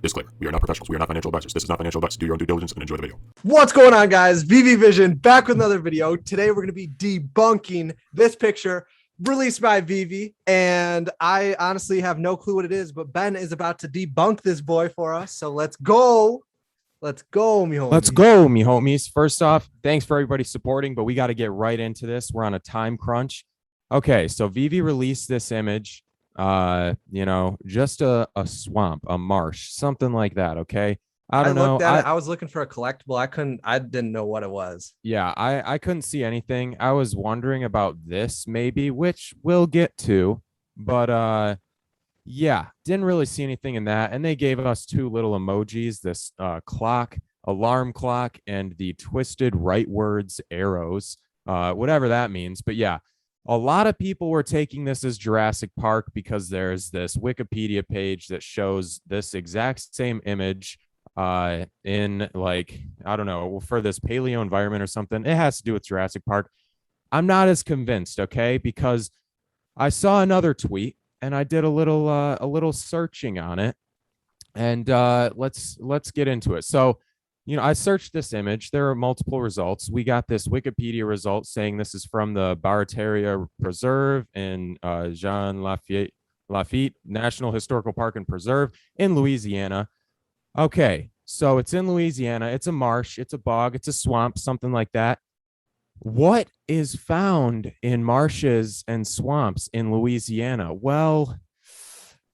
Disclaimer. We are not professionals. We are not financial advisors. This is not financial advice. Do your own due diligence and enjoy the video. What's going on, guys? Veve Vision back with another video. Today we're going to be debunking this picture released by Veve, and I honestly have no clue what it is, but Ben is about to debunk this boy for us. So let's go. Let's go, me homies. Let's go, me homies. First off, thanks for everybody supporting, but we got to get right into this. We're on a time crunch. Okay, so Veve released this image. Just a swamp, a marsh, something like that. Okay. I don't know. I was looking for a collectible. I didn't know what it was. Yeah, I couldn't see anything. I was wondering about this maybe, which we'll get to, but yeah, didn't really see anything in that. And they gave us two little emojis, this clock, alarm clock, and the twisted rightwards arrows, whatever that means. But yeah, a lot of people were taking this as Jurassic Park because there's this Wikipedia page that shows this exact same image in, like, I don't know, for this paleo environment or something. It has to do with Jurassic Park. I'm not as convinced, okay, because I saw another tweet and I did a little searching on it, and let's get into it. So, I searched this image. There are multiple results. We got this Wikipedia result saying this is from the Barataria Preserve in Jean Lafitte National Historical Park and Preserve in Louisiana. Okay, so it's in Louisiana. It's a marsh, it's a bog, it's a swamp, something like that. What is found in marshes and swamps in Louisiana? Well,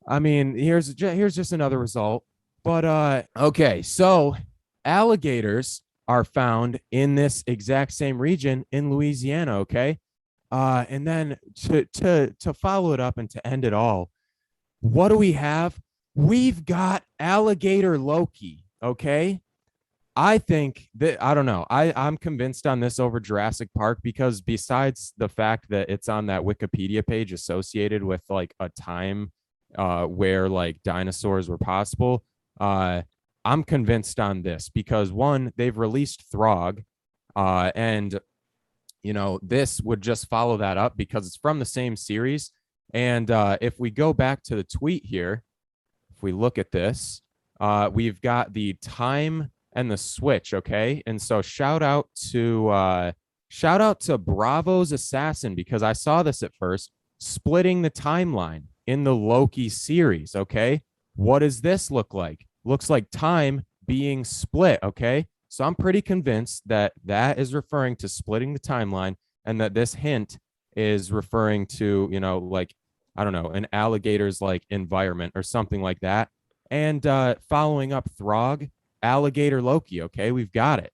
I mean, here's just another result. But okay, so alligators are found in this exact same region in Louisiana. Okay, and then to follow it up and to end it all, what do we have? We've got alligator Loki. Okay, I think that, I don't know, I'm convinced on this over Jurassic Park, because besides the fact that it's on that Wikipedia page associated with like a time where like dinosaurs were possible, I'm convinced on this because, one, they've released Throg, and this would just follow that up because it's from the same series. And if we go back to the tweet here, if we look at this, we've got the time and the switch. Okay, and so shout out to Bravo's Assassin, because I saw this at first, splitting the timeline in the Loki series. Okay, what does this look like? Looks like time being split. Okay, so I'm pretty convinced that that is referring to splitting the timeline, and that this hint is referring to, like, I don't know, an alligator's like environment or something like that. And following up Throg, alligator Loki. Okay, we've got it.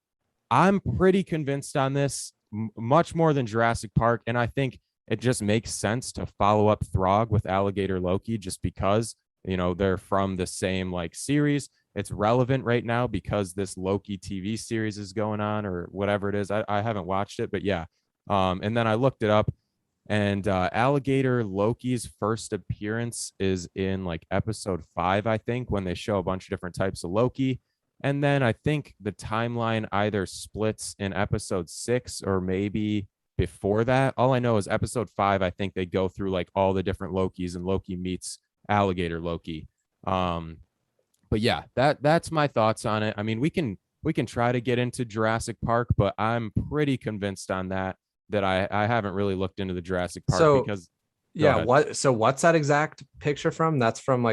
I'm pretty convinced on this, much more than Jurassic Park, and I think it just makes sense to follow up Throg with alligator Loki, just because they're from the same like series. It's relevant right now because this Loki TV series is going on, or whatever it is. I haven't watched it, but yeah. And then I looked it up, and alligator Loki's first appearance is in like episode 5, I think, when they show a bunch of different types of Loki. And then I think the timeline either splits in episode 6 or maybe before that. All I know is episode 5, I think they go through like all the different Lokis, and Loki meets alligator Loki. But yeah, that's my thoughts on it. I mean, we can try to get into Jurassic Park, but I'm pretty convinced on that I haven't really looked into the Jurassic Park, because what's that exact picture from? That's from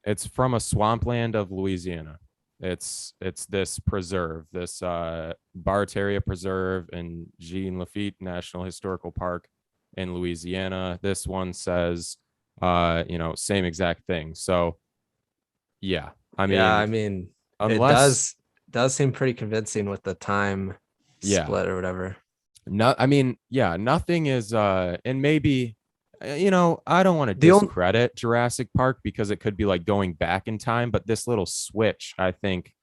it's from a swampland of Louisiana. It's this preserve, this Barataria Preserve in Jean Lafitte National Historical Park in Louisiana. This one says same exact thing. So yeah, I mean, unless, it does seem pretty convincing with the time split or whatever. No, I mean, yeah, nothing is and maybe I don't want to discredit Jurassic Park because it could be like going back in time, but this little switch, I think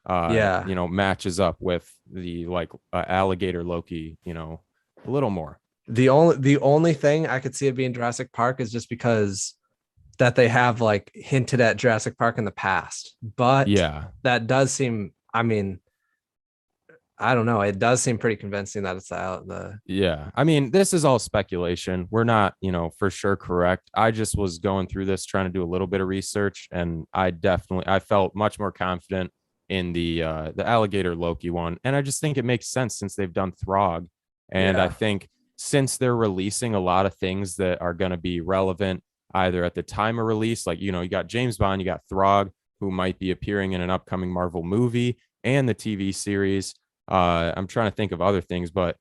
matches up with the like alligator Loki, a little more. The only thing I could see it being Jurassic Park is just because that they have like hinted at Jurassic Park in the past. But yeah, that does seem, I mean, I don't know. It does seem pretty convincing that it's the. Yeah. I mean, this is all speculation. We're not, for sure correct. I just was going through this trying to do a little bit of research, and I felt much more confident in the alligator Loki one. And I just think it makes sense since they've done Throg. And I think since they're releasing a lot of things that are going to be relevant either at the time of release, like, you got James Bond, you got Throg, who might be appearing in an upcoming Marvel movie and the TV series. I'm trying to think of other things, but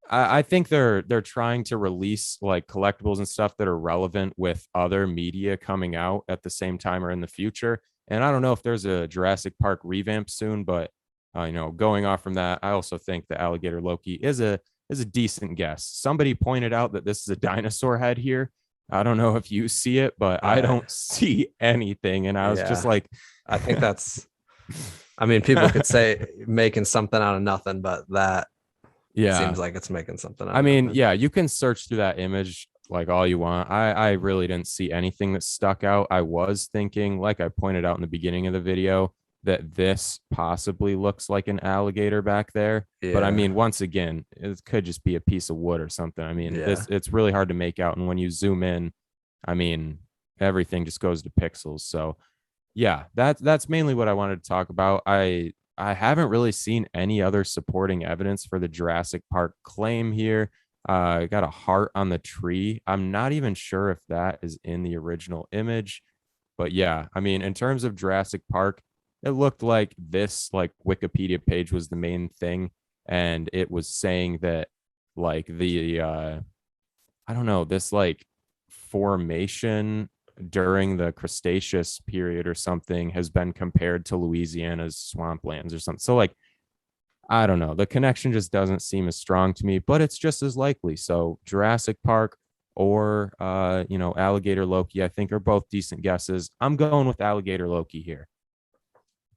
I think they're trying to release like collectibles and stuff that are relevant with other media coming out at the same time or in the future. And I don't know if there's a Jurassic Park revamp soon, but going off from that, I also think the alligator Loki is a decent guess. Somebody pointed out that this is a dinosaur head here. I don't know if you see it, but I don't see anything. And I was just like, I think that's, I mean, people could say making something out of nothing, but that seems like it's making something out of nothing. You can search through that image like all you want. I really didn't see anything that stuck out. I was thinking, like I pointed out in the beginning of the video, that this possibly looks like an alligator back there. But I mean, once again, it could just be a piece of wood or something. I mean, it's really hard to make out. And when you zoom in, I mean, everything just goes to pixels. So yeah, that's mainly what I wanted to talk about. I haven't really seen any other supporting evidence for the Jurassic Park claim here. I got a heart on the tree. I'm not even sure if that is in the original image, but yeah, I mean, in terms of Jurassic Park, it looked like this like Wikipedia page was the main thing, and it was saying that like the I don't know, this like formation during the Cretaceous period or something has been compared to Louisiana's swamplands or something. So like, I don't know, the connection just doesn't seem as strong to me, but it's just as likely. So Jurassic Park or alligator Loki, I think are both decent guesses. I'm going with alligator Loki here.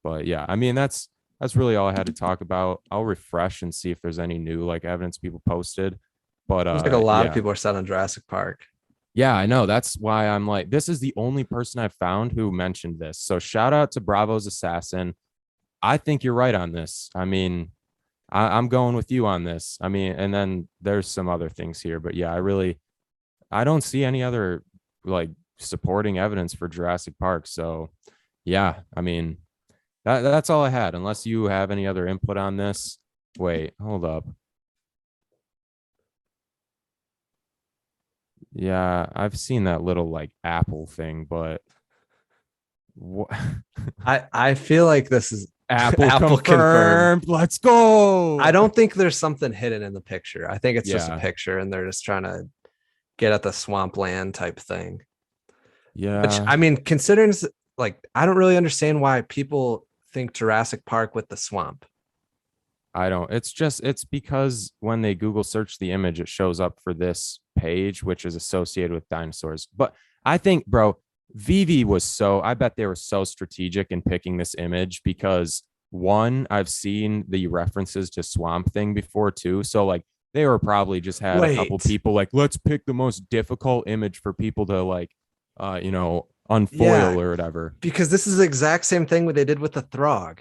But yeah, I mean, that's really all I had to talk about. I'll refresh and see if there's any new like evidence people posted. But like a lot of people are set on Jurassic Park. Yeah, I know. That's why I'm like, this is the only person I've found who mentioned this. So shout out to Bravo's Assassin. I think you're right on this. I mean, I'm going with you on this. I mean, and then there's some other things here, but yeah, I don't see any other like supporting evidence for Jurassic Park. So yeah, I mean, that's all I had, unless you have any other input on this. Wait, hold up. Yeah, I've seen that little like Apple thing, but what? I feel like this is Apple confirmed. Let's go. I don't think there's something hidden in the picture. I think it's just a picture, and they're just trying to get at the swampland type thing. Yeah. Which, I mean, considering like, I don't really understand why people think Jurassic Park with the swamp. I don't. It's because when they Google search the image, it shows up for this page, which is associated with dinosaurs. But I think, bro, Veve I bet they were so strategic in picking this image because one, I've seen the references to Swamp Thing before too. So like they were probably just had a couple people like, let's pick the most difficult image for people to like, unfoil or whatever. Because this is the exact same thing what they did with the Throg.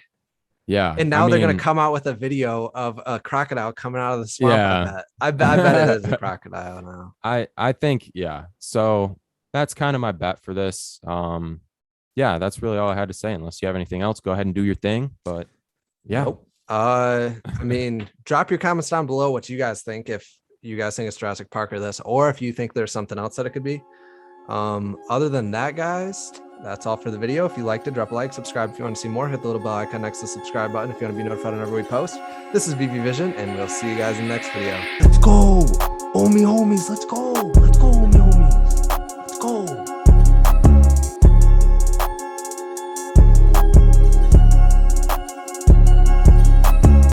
Yeah. And now they're going to come out with a video of a crocodile coming out of the swamp. Yeah. I bet it is a crocodile now. I think, yeah. So that's kind of my bet for this. Yeah, that's really all I had to say. Unless you have anything else, go ahead and do your thing. But yeah. Nope. I mean, drop your comments down below what you guys think. If you guys think it's Jurassic Park or this, or if you think there's something else that it could be. Other than that, guys, that's all for the video. If you liked it, drop a like, subscribe if you want to see more, hit the little bell icon next to the subscribe button if you want to be notified whenever we post. This is Veve Vision, and we'll see you guys in the next video. Let's go. Homies, let's go.